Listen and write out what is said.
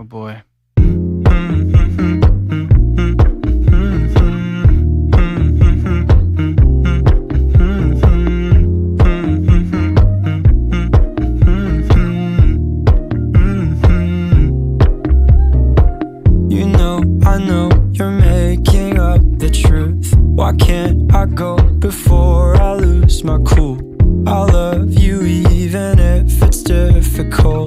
Oh boy. You know, I know you're making up the truth. Why can't I go before I lose my cool? I love you even if it's difficult.